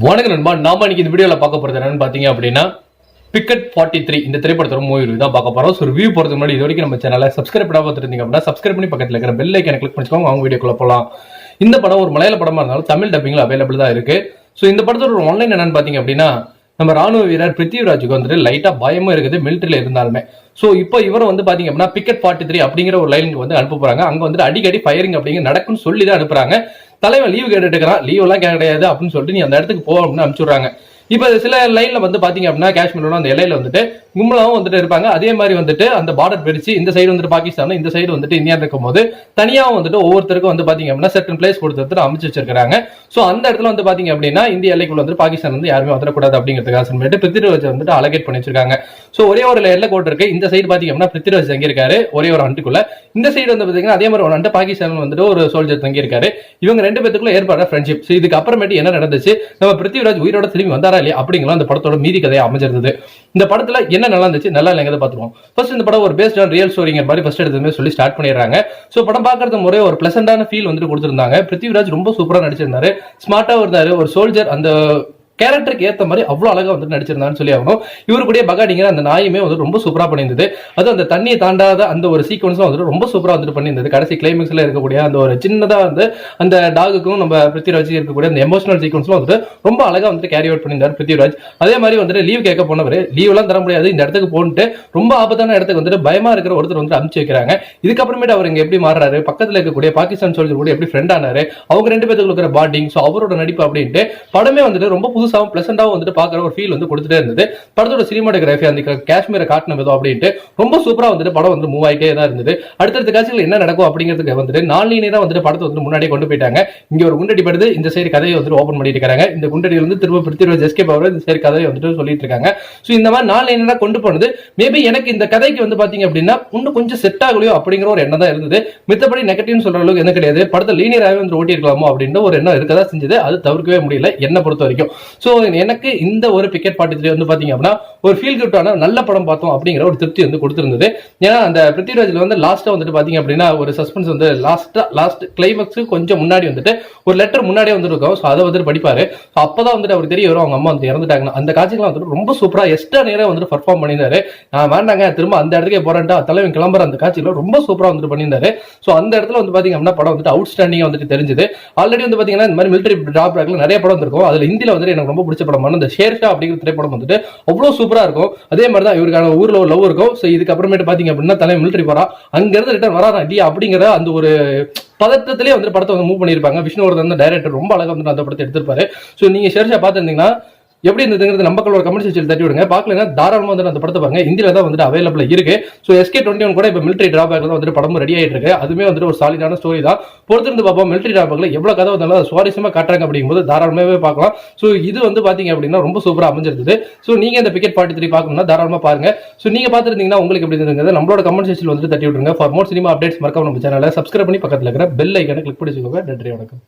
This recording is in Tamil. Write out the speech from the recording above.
வணக்கம் நண்பா. நாம இன்னைக்கு இந்த வீடியோல பார்க்க போறது என்னன்னு பாத்தீங்க அப்படின்னா பிக்கெட் 43 இந்த திரைப்படத்தோட மூவி ரிவ்யூ தான் பார்க்க போறோம். ஸோ ரிவ்யூ போறதுக்கு முன்னாடி இது வரைக்கும் நம்ம சேனலை சப்ஸ்கிரைப் பண்ணாம பார்த்துருந்தீங்க அப்படின்னா சப்ஸ்கிரைப் பண்ணி பக்கத்தில் இருக்கிற பெல் ஐக்கனை கிளிக் பண்ணிக்கோங்க. அவங்க வீடியோக்குள்ள போகலாம். இந்த படம் ஒரு மலையாள படமா இருந்தாலும் தமிழ் டப்பிங்ல அவைலபிள் தான் இருக்கு. ஸோ இந்த படத்தோட ஒரு ஒன்லைன் என்னன்னு பாத்தீங்க அப்படின்னா, நம்ம ராணுவ வீரர் பிருத்திவிராஜுக்கு வந்துட்டு லைட்டா பயமா இருக்குது மிலிட்டரியில இருந்தாலுமே. சோ இப்போ இவரை வந்து பாத்தீங்க அப்படின்னா பிக்கெட் 43 அப்படிங்கிற ஒரு லைனுக்கு வந்து அனுப்ப போறாங்க. அங்க வந்துட்டு அடிக்கடி ஃபயரிங் அப்படிங்கிற நடக்கும்னு சொல்லி தான் அனுப்புறாங்க. தலைவன் லீவ் கேட்டுட்டு இருக்கிறான். லீவ் எல்லாம் கிடையாது அப்படின்னு சொல்லிட்டு நீ அந்த இடத்துக்கு போ அப்படின்னு அனுப்பிச்சுடுறாங்க. இப்ப சில லைன்ல வந்து பாத்தீங்க அப்படின்னா காஷ்மீரோட அந்த இலையில வந்துட்டு கும்பலாவும் வந்துட்டு இருப்பாங்க. அதே மாதிரி வந்துட்டு அந்த பார்டர் பிரிச்சு இந்த சைடு வந்துட்டு பாகிஸ்தான், இந்த சைடு வந்துட்டு இந்தியா இருக்கும் போது தனியாவும் வந்துட்டு ஒவ்வொருத்தருக்கும் வந்து பாத்தீங்க அப்படின்னா செர்டன் பிளேஸ் கொடுத்து அமைச்சு வச்சிருக்காங்க. சோ அந்த இடத்துல வந்து பாத்தீங்க அப்படின்னா இந்திய எல்லைக்குள்ள வந்து பாகிஸ்தான் வந்து யாருமே வந்துடக்கூடாது அப்படிங்கிறதுக்காக சொல்லிட்டு பிருத்திவிராஜ் வந்துட்டு அலகேட் பண்ணி வச்சிருக்காங்க. சோ ஒரே ஒரு எல்லை கோட் இருக்கு. இந்த சைடு பாத்தீங்க அப்படின்னா பிருத்திவிராஜ் தங்கி இருக்காரு ஒரே ஒரு அண்டுக்குள்ள. இந்த சைடு வந்து பாத்தீங்கன்னா அதே மாதிரி ஒரு அண்டு பாகிஸ்தான் வந்துட்டு ஒரு சோல்ஜர் தங்கி இருக்காரு. இவங்க ரெண்டு பேத்துக்குள்ள ஏற்படுற ஃப்ரெண்ட்ஷிப். இதுக்கு அப்புறமேட்டு என்ன நடந்துச்சு, நம்ம பிருத்திவிராஜ் உயிரோட திரும்பி வந்தாரா இல்லையா அப்படிங்கிற அந்த படத்தோட மீதி கதையை அமைஞ்சிருந்தது. இந்த படத்துல என்ன நல்லா இருந்துச்சு நல்லா இல்லைங்க பாத்துருவோம். ஃபர்ஸ்ட் இந்த படம் ஒரு பேஸ்ட் ஆன் ரியல் ஸ்டோரிங்கிற மாதிரி ஃபர்ஸ்ட் எடுத்ததுமே சொல்லி ஸ்டார்ட் பண்ணிடுறாங்க. சோ படம் பாக்குறது முறை ஒரு பிளசண்டான ஃபீல் வந்துட்டு கொடுத்திருந்தாங்க. பிருத்திவிராஜ் ரொம்ப சூப்பரா நடிச்சிருந்தாரு. ஸ்மார்ட்டா இருந்தாரு. ஒரு சோல்ஜர் அந்த கேரக்டருக்கு ஏத்த மாதிரி அவ்வளவு அழகா வந்து நடிச்சிருந்தான்னு சொல்லி ஆகணும். இவரு கூட பகாடிங்கிற அந்த நாயுமே வந்து ரொம்ப சூப்பரா பண்ணியிருந்தது. அது அந்த தண்ணியை தாண்டாத அந்த ஒரு சீக்வன்ஸும் வந்து ரொம்ப சூப்பரா வந்துட்டு பண்ணியிருந்தது. கடைசி கிளைமேக்ஸ்ல இருக்கக்கூடிய அந்த ஒரு சின்னதா வந்து அந்த டாகுக்கும் நம்ம பிருத்திவிராஜ் இருக்கக்கூடிய அந்த எமோஷனல் சீக்வன்ஸ்லாம் வந்துட்டு ரொம்ப அழகா வந்துட்டு கேரி அவுட் பண்ணியிருந்தார் பிருத்திவிராஜ். அதே மாதிரி வந்துட்டு லீவ் கேட்க போனவர் லீவ் எல்லாம் தர முடியாது, இந்த இடத்துக்கு போட்டு ரொம்ப ஆபத்தான இடத்துக்கு வந்துட்டு பயமா இருக்கிற ஒருத்தர் வந்து அனுப்பிச்சு வைக்கிறாங்க. இதுக்கப்புறமேட்டு அவர் இங்க எப்படி மாறுறாரு, பக்கத்துல இருக்கக்கூடிய பாகிஸ்தான் சோல்ஜர் கூட எப்படி ஃப்ரெண்ட் ஆனாரு, அவங்க ரெண்டு பேருக்கு இருக்கிற பாண்டிங், சோ அவரோட நடிப்பு அப்படின்ட்டு படமே வந்துட்டு ரொம்ப புதுசாகவும் பிளசண்டாவும் வந்துட்டு பாக்குற ஒரு ஃபீல் வந்து கொடுத்துட்டே இருந்தது. படத்தோட சினிமாட்டோகிராஃபி அந்த காஷ்மீரை காட்டின விதம் அப்படின்ட்டு ரொம்ப சூப்பரா வந்துட்டு படம் வந்து மூவ் ஆகிட்டே தான் இருந்தது. அடுத்தடுத்த காட்சிகள் என்ன நடக்கும் அப்படிங்கிறதுக்கு வந்துட்டு நான்லீனியரா வந்துட்டு படத்தை வந்து முன்னாடியே கொண்டு போயிட்டாங்க. இங்க ஒரு குண்டடி படுது, இந்த சைடு கதையை வந்துட்டு ஓபன் பண்ணிட்டு இருக்காங்க. இந்த குண்டடியில் வந்து திரும்ப பிருத்திவிராஜ் எஸ்கேப் ஆகுற இந்த சைடு கதையை வந்துட்டு சொல்லிட்டு இருக்காங்க. சோ இந்த மாதிரி நான்லீனியரா கொண்டு போனது மேபி எனக்கு இந்த கதைக்கு வந்து பாத்தீங்க அப்படின்னா இன்னும் கொஞ்சம் செட் ஆகலையோ அப்படிங்கிற ஒரு எண்ணம் தான் இருந்தது. மித்தபடி நெகட்டிவ்னு சொல்ற அளவுக்கு என்ன கிடையாது. படத்தை லீனியராகவே வந்து ஓட்டி இருக்கலாமோ அப்படின்ற ஒரு எண்ணம் இருக்கதா செஞ்சது. அது தவிர்க்கவே முடியல என்ன பொறுத்த வரைக்கும். சோ எனக்கு இந்த ஒரு பிக்கெட் 43 வந்து பாத்தீங்க அப்படின்னா ஒரு ஃபீல் குட்டான நல்ல படம் பார்த்தோம் அப்படிங்கிற ஒரு திருப்தி வந்து கொடுத்திருந்தது. ஏன்னா அந்த பிருத்திவிராஜ்ல வந்து லாஸ்டா வந்துட்டு பாத்தீங்க அப்படின்னா ஒரு சஸ்பென்ஸ் வந்து லாஸ்ட் கிளைமேக்ஸ் கொஞ்சம் முன்னாடி வந்துட்டு ஒரு லெட்டர் முன்னாடியே வந்து இருக்கும். ஸோ அதை வந்துட்டு படிப்பாரு. அப்பதான் வந்துட்டு அவருக்கு தெரிய வரும் அவங்க அம்மா வந்து இறந்துட்டாங்க. அந்த காட்சிகள்லாம் வந்துட்டு ரொம்ப சூப்பரா எக்ஸ்ட்ரா நேரம் வந்துட்டு பர்ஃபார்ம் பண்ணியிருந்தாரு. நான் வேண்டாங்க திரும்ப அந்த இடத்துக்கே போறேன்டா தலைவன் கிளம்புற அந்த காட்சிகள் ரொம்ப சூப்பரா வந்துட்டு பண்ணியிருந்தாரு. ஸோ அந்த இடத்துல வந்து பாத்தீங்க அப்படின்னா படம் வந்துட்டு அவுட் ஸ்டாண்டிங்கா வந்துட்டு தெரிஞ்சது. ஆல்ரெடி வந்து பாத்தீங்கன்னா இந்த மாதிரி மிலிட்டரி டிராபேக்ல நிறைய படம் இருக்கும். அதுல ஹிந்தியில வந்துட்டு எனக்கு ரொம்ப பிடிச்ச படம் அந்த ஷேர்ஷா அப்படிங்கிற திரைப்படம் வந்துட்டு அவ்வளவு சூப்பரா இருக்கும். அதே மாதிரி தான் இவருக்கான ஊர்ல ஒரு லவ் இருக்கும். சோ இதுக்கு அப்புறமேட்டு பாத்தீங்க அப்படின்னா தலைமை மிலிட்டரி போறா, அங்க இருந்து ரிட்டர்ன் வராரா இல்லையா அப்படிங்கிற அந்த ஒரு பதட்டத்திலே வந்து படத்தை வந்து மூவ் பண்ணிருப்பாங்க. விஷ்ணுவர்தன் டைரக்டர் ரொம்ப அழகா வந்து அந்த படத்தை எடுத்திருப்பாரு. சோ நீங்க ஷேர்ஷா பார்த்திருந்தீங்கன்னா எப்படி இருந்ததுங்கிறது நம்மளோட கமெண்ட் செக்ஷன்ல தட்டி விடுங்க. பார்க்கலன்னா தாராளமா வந்து அந்த படத்தை பாருங்க. இந்தியில தான் வந்துட்டு அவைலபிள் இருக்கு. சோ SK21 கூட இப்ப மிலிட்டரி டிராபேக்ல தான் வந்துட்டு படமும் ரெடி ஆயிட்டு இருக்கு. அதுமே வந்துட்டு ஒரு சாலிடான ஸ்டோரி தான். பொறுத்திருந்து பார்ப்போம் மிலிட்டரி டிராபேக்ல எவ்வளவு கதை வந்தாலும் சுவாரஸ்யமா காட்டுறாங்க அப்படிங்கும்போது தாராளமாவே பார்க்கலாம். சோ இது வந்து பாத்தீங்க அப்படின்னா ரொம்ப சூப்பரா அமைஞ்சிருந்தது. சோ நீங்க இந்த பிக்கெட் 43 பார்க்கணும்னா தாராளமா பாருங்க. சோ நீங்க பார்த்திருந்தீங்கன்னா உங்களுக்கு எப்படி இருந்ததுங்கிறது நம்மளோட கமெண்ட் செக்ஷன்ல வந்துட்டு தட்டி விடுங்க. ஃபார் மோர் சினிமா அப்டேட்ஸ் மறக்காம நம்ம சேனலை சப்ஸ்கிரைப் பண்ணி பக்கத்துல இருக்கிற பெல் ஐக்கனை கிளிக் பண்ணி வச்சுக்கோங்க. நன்றி, வணக்கம்.